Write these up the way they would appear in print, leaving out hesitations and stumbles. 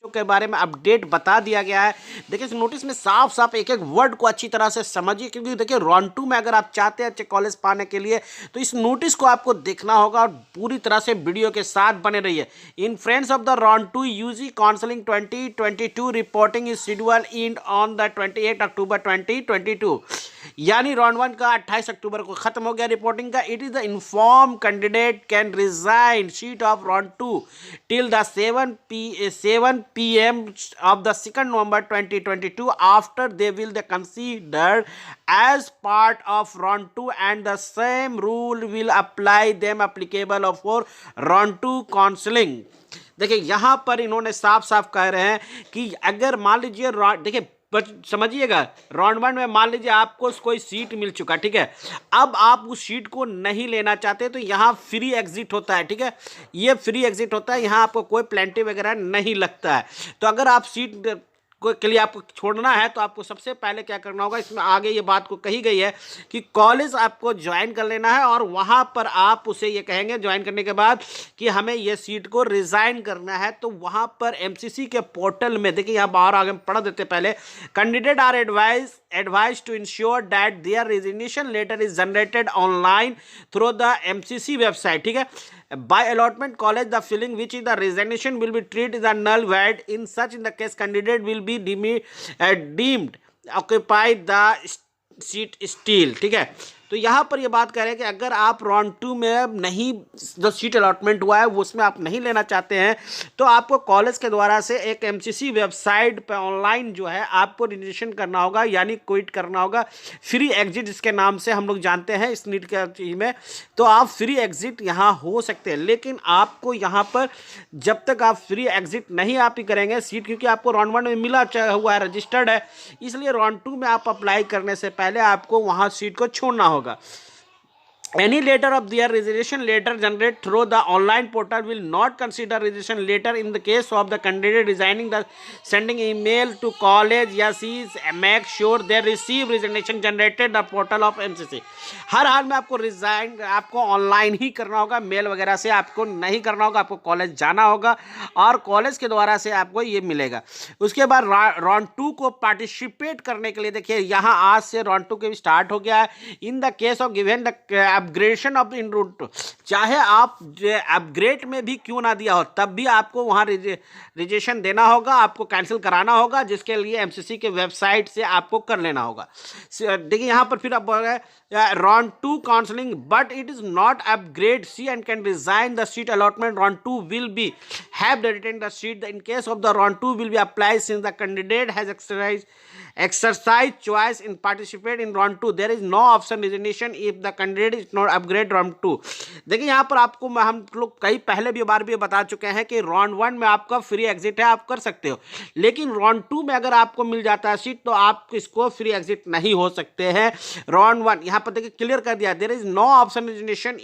के बारे में अपडेट बता दिया गया है। देखिए इस नोटिस में साफ साफ एक एक वर्ड को अच्छी तरह से समझिए, क्योंकि देखिए राउंड 2 में अगर आप चाहते हैं अच्छे कॉलेज पाने के लिए तो इस नोटिस को आपको देखना होगा और पूरी तरह से वीडियो के साथ बने रहिए। In friends of the round 2 UG counselling 2022 reporting is schedule in on the 28 October 2022, यानी राउंड 1 का 28 अक्टूबर को खत्म हो गया रिपोर्टिंग का। It is the inform candidate can resign seat of round 2 till the 7 PM of the 2nd November 2022 after they will be considered as part of round 2 and the same rule will apply them applicable for round 2 counseling। देखिए यहाँ पर इन्होंने साफ साफ कह रहे हैं कि अगर मान लीजिए देखिए समझिएगा राउंड 1 में मान लीजिए आपको कोई सीट मिल चुका, ठीक है, अब आप उस सीट को नहीं लेना चाहते तो यहाँ फ्री एग्जिट होता है, ठीक है, ये फ्री एग्जिट होता है, यहाँ आपको कोई पेनल्टी वगैरह नहीं लगता है। तो अगर आप सीट के लिए आपको छोड़ना है तो आपको सबसे पहले क्या करना होगा, इसमें आगे ये बात को कही गई है कि कॉलेज आपको ज्वाइन कर लेना है और वहाँ पर आप उसे ये कहेंगे ज्वाइन करने के बाद कि हमें ये सीट को रिज़ाइन करना है। तो वहाँ पर एमसीसी के पोर्टल में देखिए यहाँ बाहर आगे पढ़ देते पहले, candidate are advised to ensure that their resignation letter is generated online through the MCC website, ठीक है। By allotment college the filling which is the resignation will be treated as null void. In such in the case candidate will be deemed occupy the seat steel, ठीक है। तो यहाँ पर ये बात कह रहे हैं कि अगर आप राउंड 2 में नहीं जो सीट अलॉटमेंट हुआ है वो उसमें आप नहीं लेना चाहते हैं तो आपको कॉलेज के द्वारा से एक एमसीसी वेबसाइट पे ऑनलाइन जो है आपको रजिस्ट्रेशन करना होगा, यानी क्विट करना होगा, फ्री एग्जिट जिसके नाम से हम लोग जानते हैं इस नीट के चीज़ में। तो आप फ्री एग्जिट यहाँ हो सकते हैं, लेकिन आपको यहाँ पर जब तक आप फ्री एग्जिट नहीं आप ही करेंगे सीट, क्योंकि आपको राउंड 1 में मिला हुआ है, रजिस्टर्ड है, इसलिए राउंड 2 में आप अप्लाई करने से पहले आपको वहाँ सीट को छोड़ना होगा। Any letter of their resignation letter generated through the online portal will not consider resignation letter in the case of the candidate resigning the sending email to college या make sure they receive resignation generated the portal of MCC। हर हाल में आपको resign आपको online ही करना होगा, mail वगैरह से आपको नहीं करना होगा, आपको कॉलेज जाना होगा और कॉलेज के द्वारा से आपको ये मिलेगा। उसके बाद राउंड 2 को पार्टिसिपेट करने के लिए देखिए यहाँ आज से राउंड 2 के भी स्टार्ट हो गया है। In the case of given the upgradation of in route, चाहे आप अपग्रेड में भी क्यों ना दिया हो तब भी आपको वहाँ रजिस्ट्रेशन देना होगा, आपको कैंसिल कराना होगा, जिसके लिए एमसीसी के वेबसाइट से आपको कर लेना होगा। देखिए यहाँ पर फिर अब round 2 counselling but it is not upgrade C and can resign the seat allotment round 2 will be have retain the seat in case of the round 2 will be apply since the candidate has exercise choice in participate in round 2 there is no option resignation if the candidate is not upgrade round 2। देखिए यहाँ पर आपको हम लोग कई पहले भी बार भी बता चुके हैं कि राउंड 1 में आपका फ्री एग्जिट है, आप कर सकते हो, लेकिन राउंड 2 में अगर आपको मिल जाता है सीट तो आप इसको फ्री एग्जिट नहीं हो सकते हैं। राउंड 1 यहाँ पर देखिए क्लियर कर दिया, there is no option resignation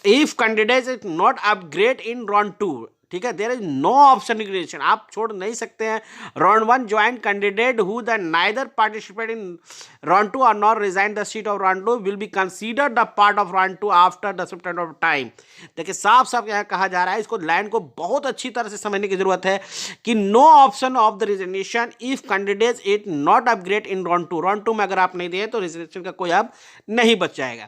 if candidate is not upgrade in round 2, ठीक है, there is no option regression, आप छोड़ नहीं सकते हैं। Round 1 join candidate who the neither participate in round 2 और not resign the seat of round 2 will be considered the part of round 2 after the substance of time. देखिए साफ साफ यहाँ कहा जा रहा है, इसको लाइन को बहुत अच्छी तरह से समझने की जरूरत है कि no option of the resignation if candidate it not upgrade in round 2। Round 2 में अगर आप नहीं दिए तो रिजिग्नेशन का कोई अब नहीं बच जाएगा।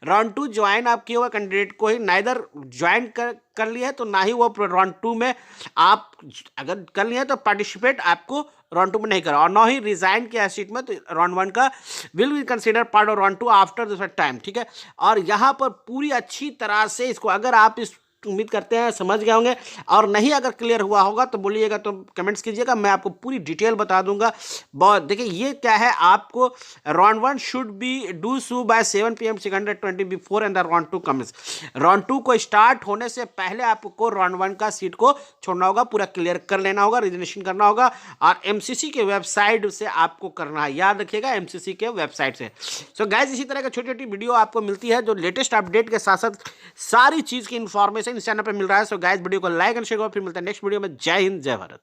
राउंड 2 ज्वाइन आप किए हुए कैंडिडेट को ही नाइदर ज्वाइन कर लिया है तो ना ही वो राउंड 2 में आप अगर कर लिया है तो पार्टिसिपेट आपको राउंड 2 में नहीं करा, और ना ही रिजाइन किया सीट में तो राउंड 1 का will be consider part of round 2 after the time, ठीक है। और यहाँ पर पूरी अच्छी तरह से इसको अगर आप इस उम्मीद करते हैं समझ गए होंगे, और नहीं अगर क्लियर हुआ होगा तो बोलिएगा, तो कमेंट्स कीजिएगा, मैं आपको पूरी डिटेल बता दूंगा। बहुत देखिए ये क्या है, आपको round 1 should be do so by 7 PM 620 before end the round 2 कम्स। राउंड 2 को स्टार्ट होने से पहले आपको राउंड 1 का सीट को छोड़ना होगा, पूरा क्लियर कर लेना होगा, रजिस्ट्रेशन करना होगा और एमसीसी के वेबसाइट से आपको करना है, याद रखिएगा एमसीसी के वेबसाइट से। सो गाइज इसी तरह की छोटी छोटी वीडियो आपको मिलती है जो लेटेस्ट अपडेट के साथ साथ सारी चीज़ की इंफॉर्मेशन इस चैनल पे मिल रहा है। सो गाइस वीडियो को लाइक एंड शेयर करो, फिर मिलता है नेक्स्ट वीडियो में। जय हिंद जय भारत।